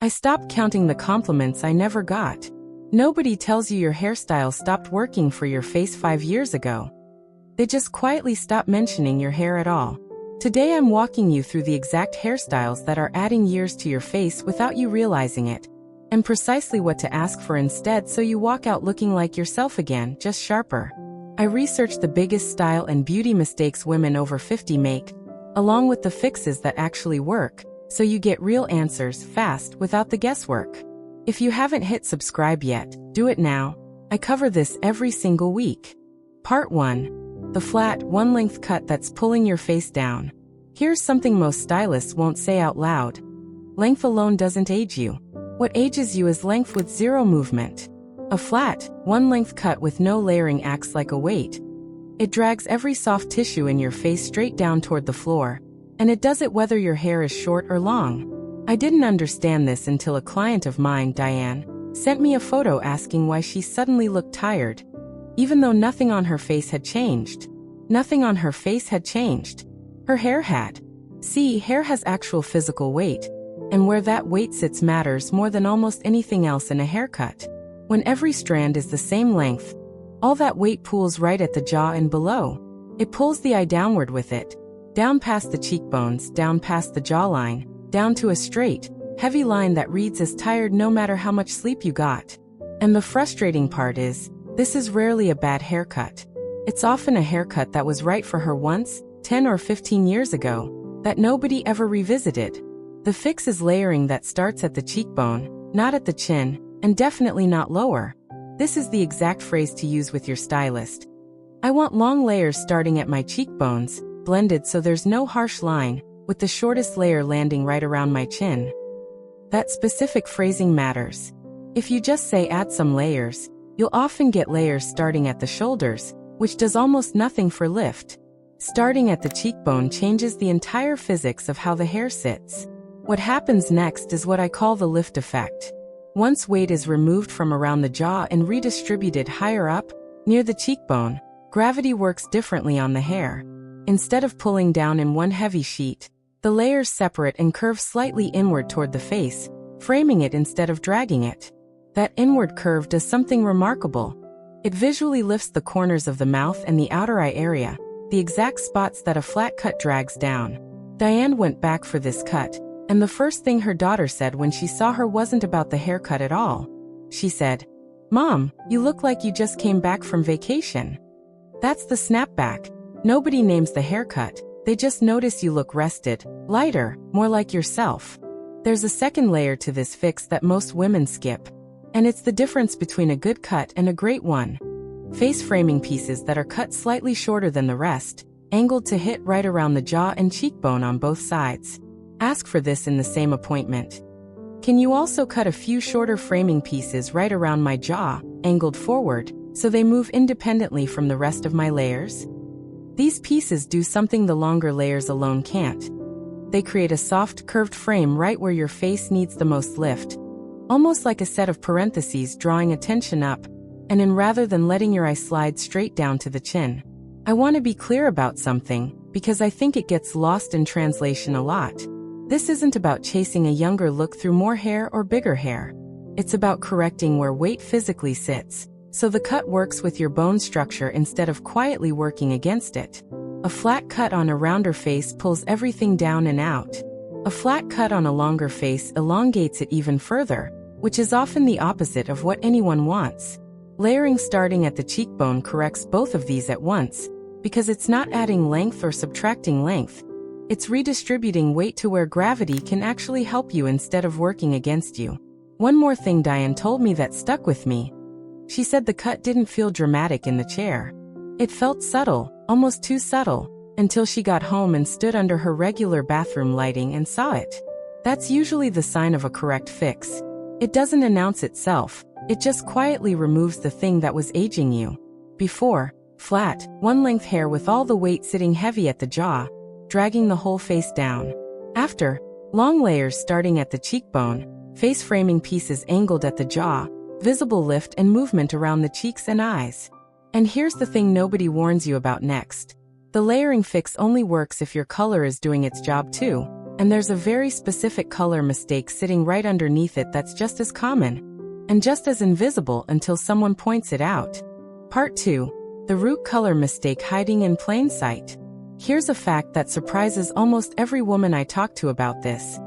I stopped counting the compliments I never got. Nobody tells you your hairstyle stopped working for your face 5 years ago. They just quietly stop mentioning your hair at all. Today I'm walking you through the exact hairstyles that are adding years to your face without you realizing it, and precisely what to ask for instead so you walk out looking like yourself again, just sharper. I researched the biggest style and beauty mistakes women over 50 make, along with the fixes that actually work, so you get real answers fast without the guesswork. If you haven't hit subscribe yet, do it now. I cover this every single week. Part 1. The flat, one-length cut that's pulling your face down. Here's something most stylists won't say out loud. Length alone doesn't age you. What ages you is length with zero movement. A flat, one-length cut with no layering acts like a weight. It drags every soft tissue in your face straight down toward the floor, and it does it whether your hair is short or long. I didn't understand this until a client of mine, Diane, sent me a photo asking why she suddenly looked tired, even though nothing on her face had changed. Nothing on her face had changed. Her hair had. See, hair has actual physical weight, and where that weight sits matters more than almost anything else in a haircut. When every strand is the same length, all that weight pools right at the jaw and below. It pulls the eye downward with it, down past the cheekbones, down past the jawline, down to a straight, heavy line that reads as tired no matter how much sleep you got. And the frustrating part is, this is rarely a bad haircut. It's often a haircut that was right for her once, 10 or 15 years ago, that nobody ever revisited. The fix is layering that starts at the cheekbone, not at the chin, and definitely not lower. This is the exact phrase to use with your stylist. I want long layers starting at my cheekbones, blended so there's no harsh line, with the shortest layer landing right around my chin. That specific phrasing matters. If you just say add some layers, you'll often get layers starting at the shoulders, which does almost nothing for lift. Starting at the cheekbone changes the entire physics of how the hair sits. What happens next is what I call the lift effect. Once weight is removed from around the jaw and redistributed higher up, near the cheekbone, gravity works differently on the hair. Instead of pulling down in one heavy sheet, the layers separate and curve slightly inward toward the face, framing it instead of dragging it. That inward curve does something remarkable. It visually lifts the corners of the mouth and the outer eye area, the exact spots that a flat cut drags down. Diane went back for this cut, and the first thing her daughter said when she saw her wasn't about the haircut at all. She said, "Mom, you look like you just came back from vacation." That's the snapback. Nobody names the haircut. They just notice you look rested, lighter, more like yourself. There's a second layer to this fix that most women skip, and it's the difference between a good cut and a great one. Face framing pieces that are cut slightly shorter than the rest, angled to hit right around the jaw and cheekbone on both sides. Ask for this in the same appointment. Can you also cut a few shorter framing pieces right around my jaw, angled forward, so they move independently from the rest of my layers? These pieces do something the longer layers alone can't. They create a soft, curved frame right where your face needs the most lift, almost like a set of parentheses drawing attention up, and in rather than letting your eye slide straight down to the chin. I want to be clear about something, because I think it gets lost in translation a lot. This isn't about chasing a younger look through more hair or bigger hair. It's about correcting where weight physically sits, so the cut works with your bone structure instead of quietly working against it. A flat cut on a rounder face pulls everything down and out. A flat cut on a longer face elongates it even further, which is often the opposite of what anyone wants. Layering starting at the cheekbone corrects both of these at once, because it's not adding length or subtracting length. It's redistributing weight to where gravity can actually help you instead of working against you. One more thing Diane told me that stuck with me. She said the cut didn't feel dramatic in the chair. It felt subtle, almost too subtle, until she got home and stood under her regular bathroom lighting and saw it. That's usually the sign of a correct fix. It doesn't announce itself, it just quietly removes the thing that was aging you. Before, flat, one-length hair with all the weight sitting heavy at the jaw, dragging the whole face down. After, long layers starting at the cheekbone, face framing pieces angled at the jaw, visible lift and movement around the cheeks and eyes. And here's the thing nobody warns you about next. The layering fix only works if your color is doing its job too. And there's a very specific color mistake sitting right underneath it that's just as common and just as invisible until someone points it out. Part 2. The root color mistake hiding in plain sight. Here's a fact that surprises almost every woman I talk to about this.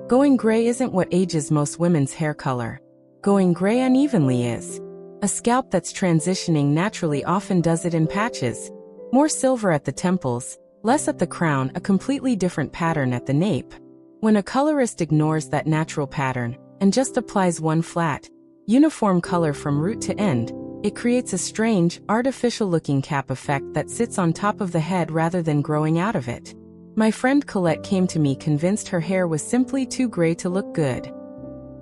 Going gray isn't what ages most women's hair color. Going gray unevenly is. A scalp that's transitioning naturally often does it in patches. More silver at the temples, less at the crown, a completely different pattern at the nape. When a colorist ignores that natural pattern and just applies one flat, uniform color from root to end, it creates a strange, artificial-looking cap effect that sits on top of the head rather than growing out of it. My friend Colette came to me convinced her hair was simply too gray to look good.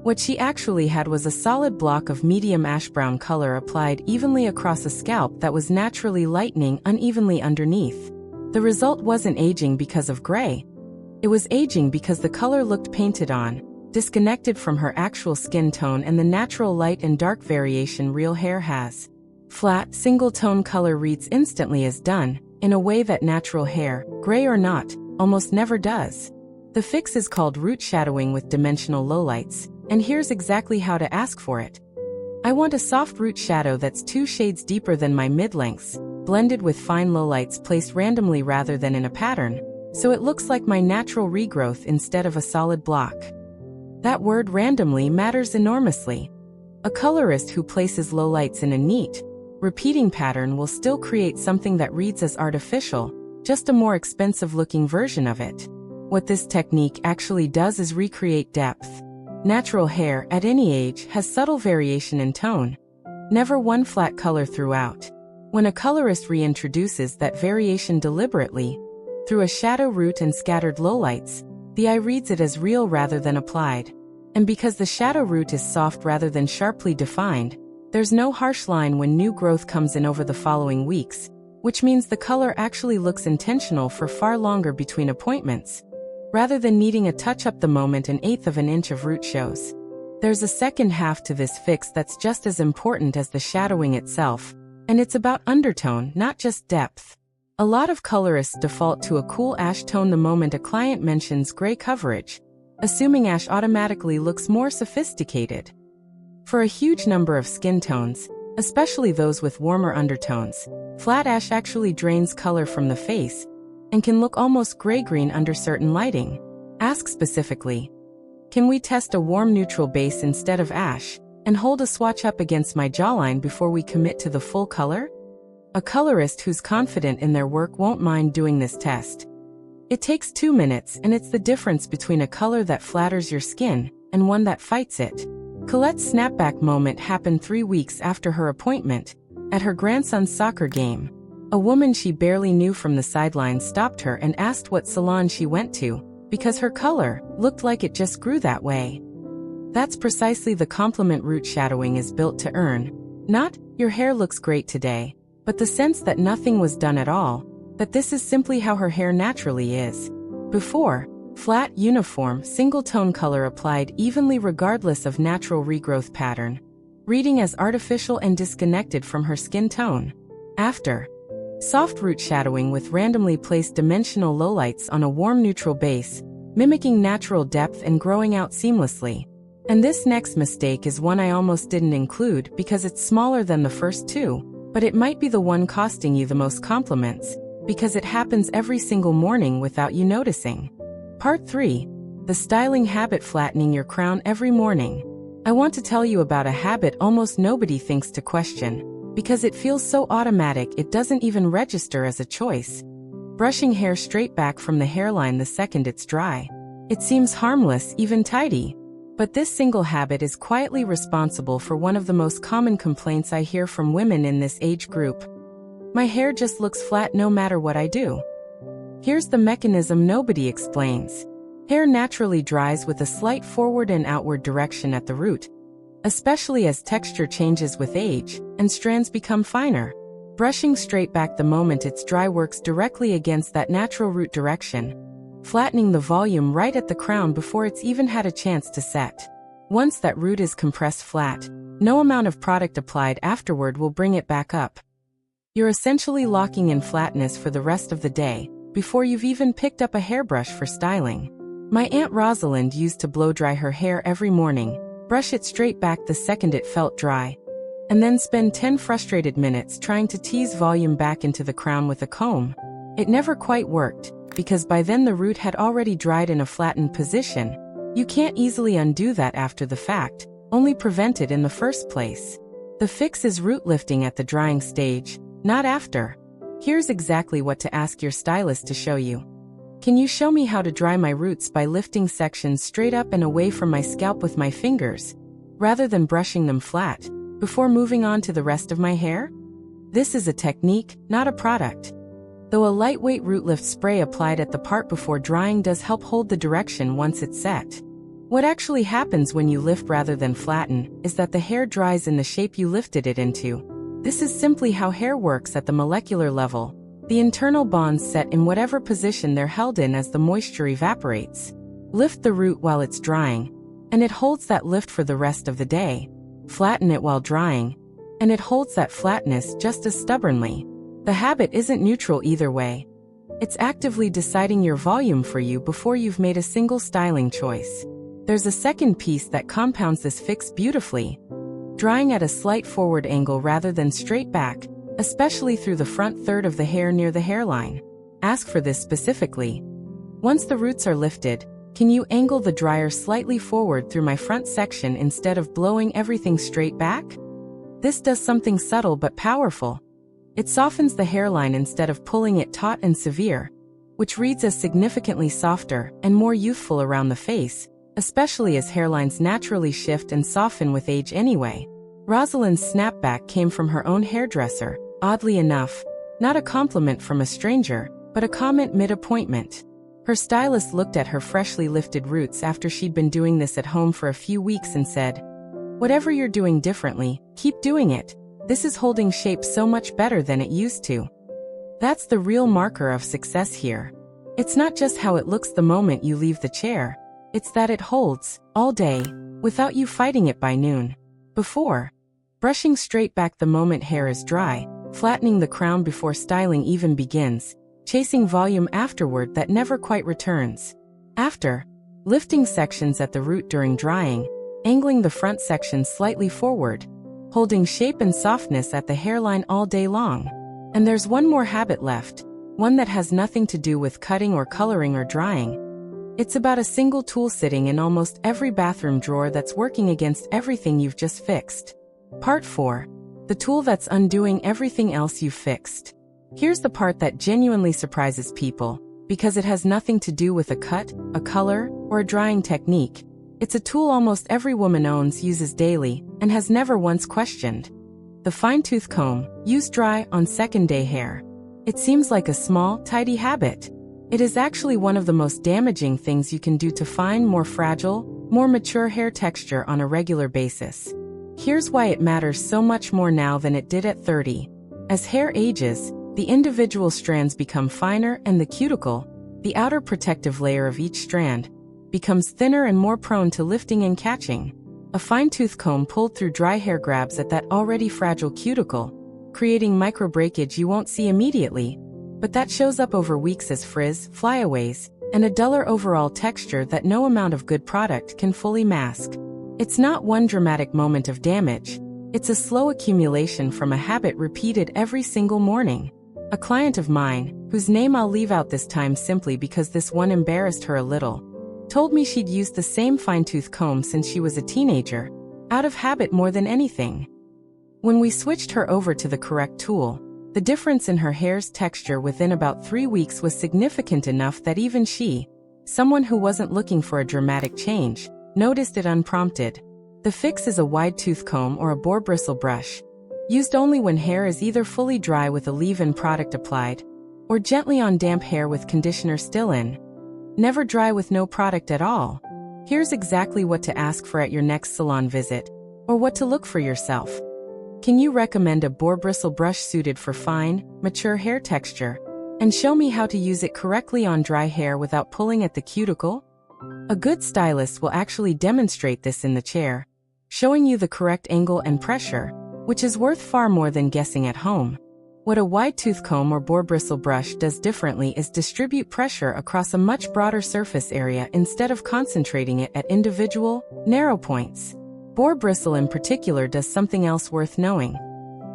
What she actually had was a solid block of medium ash brown color applied evenly across a scalp that was naturally lightening unevenly underneath. The result wasn't aging because of gray. It was aging because the color looked painted on, disconnected from her actual skin tone and the natural light and dark variation real hair has. Flat, single-tone color reads instantly as done, in a way that natural hair, gray or not, almost never does. The fix is called root shadowing with dimensional lowlights, and here's exactly how to ask for it. I want a soft root shadow that's 2 shades deeper than my mid-lengths, blended with fine lowlights placed randomly rather than in a pattern, so it looks like my natural regrowth instead of a solid block. That word randomly matters enormously. A colorist who places lowlights in a neat, repeating pattern will still create something that reads as artificial, just a more expensive-looking version of it. What this technique actually does is recreate depth. Natural hair, at any age, has subtle variation in tone. Never one flat color throughout. When a colorist reintroduces that variation deliberately, through a shadow root and scattered lowlights, the eye reads it as real rather than applied. And because the shadow root is soft rather than sharply defined, there's no harsh line when new growth comes in over the following weeks, which means the color actually looks intentional for far longer between appointments, rather than needing a touch-up the moment an eighth of an inch of root shows. There's a second half to this fix that's just as important as the shadowing itself, and it's about undertone, not just depth. A lot of colorists default to a cool ash tone the moment a client mentions gray coverage, assuming ash automatically looks more sophisticated. For a huge number of skin tones, especially those with warmer undertones, flat ash actually drains color from the face and can look almost gray-green under certain lighting. Ask specifically, can we test a warm neutral base instead of ash, and hold a swatch up against my jawline before we commit to the full color? A colorist who's confident in their work won't mind doing this test. It takes 2 minutes, and it's the difference between a color that flatters your skin and one that fights it. Colette's snapback moment happened 3 weeks after her appointment, at her grandson's soccer game. A woman she barely knew from the sidelines stopped her and asked what salon she went to, because her color looked like it just grew that way. That's precisely the compliment root shadowing is built to earn. Not, your hair looks great today, but the sense that nothing was done at all, that this is simply how her hair naturally is. Before, flat, uniform, single-tone color applied evenly regardless of natural regrowth pattern, reading as artificial and disconnected from her skin tone. After, soft root shadowing with randomly placed dimensional lowlights on a warm neutral base, mimicking natural depth and growing out seamlessly. And this next mistake is one I almost didn't include because it's smaller than the first two, but it might be the one costing you the most compliments, because it happens every single morning without you noticing. Part 3. The styling habit: flattening your crown every morning. I want to tell you about a habit almost nobody thinks to question, because it feels so automatic it doesn't even register as a choice. Brushing hair straight back from the hairline the second it's dry. It seems harmless, even tidy. But this single habit is quietly responsible for one of the most common complaints I hear from women in this age group. My hair just looks flat no matter what I do. Here's the mechanism nobody explains. Hair naturally dries with a slight forward and outward direction at the root, especially as texture changes with age and strands become finer. Brushing straight back the moment it's dry works directly against that natural root direction, flattening the volume right at the crown before it's even had a chance to set. Once that root is compressed flat, no amount of product applied afterward will bring it back up. You're essentially locking in flatness for the rest of the day, before you've even picked up a hairbrush for styling. My Aunt Rosalind used to blow dry her hair every morning, brush it straight back the second it felt dry, and then spend 10 frustrated minutes trying to tease volume back into the crown with a comb. It never quite worked, because by then the root had already dried in a flattened position. You can't easily undo that after the fact, only prevent it in the first place. The fix is root lifting at the drying stage, not after. Here's exactly what to ask your stylist to show you. Can you show me how to dry my roots by lifting sections straight up and away from my scalp with my fingers, rather than brushing them flat, before moving on to the rest of my hair? This is a technique, not a product. Though a lightweight root lift spray applied at the part before drying does help hold the direction once it's set. What actually happens when you lift rather than flatten is that the hair dries in the shape you lifted it into. This is simply how hair works at the molecular level. The internal bonds set in whatever position they're held in as the moisture evaporates. Lift the root while it's drying, and it holds that lift for the rest of the day. Flatten it while drying, and it holds that flatness just as stubbornly. The habit isn't neutral either way. It's actively deciding your volume for you before you've made a single styling choice. There's a second piece that compounds this fix beautifully. Drying at a slight forward angle rather than straight back, especially through the front third of the hair near the hairline. Ask for this specifically. Once the roots are lifted, can you angle the dryer slightly forward through my front section instead of blowing everything straight back? This does something subtle but powerful. It softens the hairline instead of pulling it taut and severe, which reads as significantly softer and more youthful around the face, especially as hairlines naturally shift and soften with age anyway. Rosalind's snapback came from her own hairdresser, oddly enough, not a compliment from a stranger, but a comment mid-appointment. Her stylist looked at her freshly lifted roots after she'd been doing this at home for a few weeks and said, "Whatever you're doing differently, keep doing it. This is holding shape so much better than it used to." That's the real marker of success here. It's not just how it looks the moment you leave the chair. It's that it holds, all day, without you fighting it by noon. Before, brushing straight back the moment hair is dry, flattening the crown before styling even begins, chasing volume afterward that never quite returns. After, lifting sections at the root during drying, angling the front section slightly forward, holding shape and softness at the hairline all day long. And there's one more habit left, one that has nothing to do with cutting or coloring or drying. It's about a single tool sitting in almost every bathroom drawer that's working against everything you've just fixed. Part 4. The tool that's undoing everything else you've fixed. Here's the part that genuinely surprises people, because it has nothing to do with a cut, a color, or a drying technique. It's a tool almost every woman owns, uses daily, and has never once questioned. The fine-tooth comb, used dry on second-day hair. It seems like a small, tidy habit. It is actually one of the most damaging things you can do to fine, more fragile, more mature hair texture on a regular basis. Here's why it matters so much more now than it did at 30. As hair ages, the individual strands become finer and the cuticle, the outer protective layer of each strand, becomes thinner and more prone to lifting and catching. A fine-tooth comb pulled through dry hair grabs at that already fragile cuticle, creating micro-breakage you won't see immediately, but that shows up over weeks as frizz, flyaways, and a duller overall texture that no amount of good product can fully mask. It's not one dramatic moment of damage. It's a slow accumulation from a habit repeated every single morning. A client of mine, whose name I'll leave out this time simply because this one embarrassed her a little, told me she'd used the same fine-tooth comb since she was a teenager, out of habit more than anything. When we switched her over to the correct tool, the difference in her hair's texture within about 3 weeks was significant enough that even she, someone who wasn't looking for a dramatic change, noticed it unprompted. The fix is a wide-tooth comb or a boar bristle brush, used only when hair is either fully dry with a leave-in product applied, or gently on damp hair with conditioner still in. Never dry with no product at all. Here's exactly what to ask for at your next salon visit, or what to look for yourself. Can you recommend a boar bristle brush suited for fine, mature hair texture? And show me how to use it correctly on dry hair without pulling at the cuticle? A good stylist will actually demonstrate this in the chair, showing you the correct angle and pressure, which is worth far more than guessing at home. What a wide tooth comb or boar bristle brush does differently is distribute pressure across a much broader surface area instead of concentrating it at individual, narrow points. Boar bristle in particular does something else worth knowing.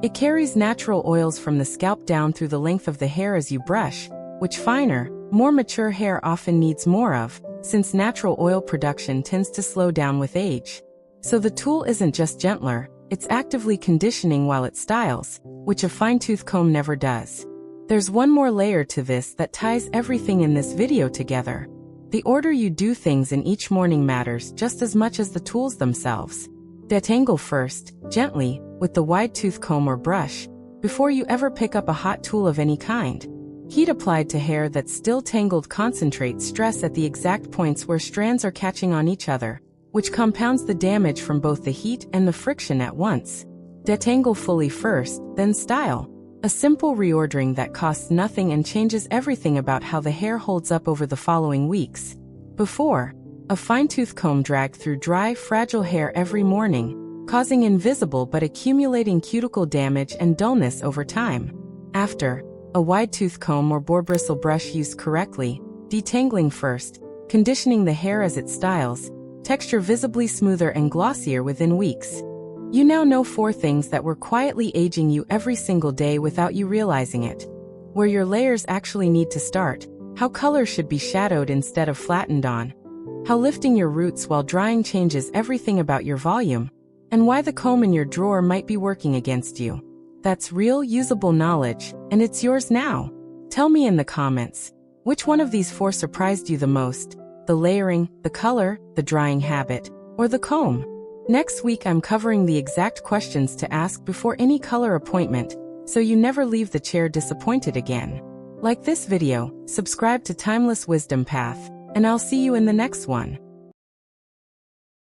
It carries natural oils from the scalp down through the length of the hair as you brush, which finer, more mature hair often needs more of, since natural oil production tends to slow down with age. So the tool isn't just gentler, it's actively conditioning while it styles, which a fine-tooth comb never does. There's one more layer to this that ties everything in this video together. The order you do things in each morning matters just as much as the tools themselves. Detangle first, gently, with the wide tooth comb or brush, before you ever pick up a hot tool of any kind. Heat applied to hair that's still tangled concentrates stress at the exact points where strands are catching on each other, which compounds the damage from both the heat and the friction at once. Detangle fully first, then style. A simple reordering that costs nothing and changes everything about how the hair holds up over the following weeks. Before, a fine-tooth comb dragged through dry, fragile hair every morning, causing invisible but accumulating cuticle damage and dullness over time. After, a wide tooth comb or boar bristle brush used correctly, detangling first, conditioning the hair as it styles, texture visibly smoother and glossier within weeks. You now know 4 things that were quietly aging you every single day without you realizing it. Where your layers actually need to start, how color should be shadowed instead of flattened on, how lifting your roots while drying changes everything about your volume, and why the comb in your drawer might be working against you. That's real, usable knowledge, and it's yours now. Tell me in the comments, which one of these 4 surprised you the most? The layering, the color, the drying habit, or the comb? Next week I'm covering the exact questions to ask before any color appointment, so you never leave the chair disappointed again. Like this video, subscribe to Timeless Wisdom Path, and I'll see you in the next one.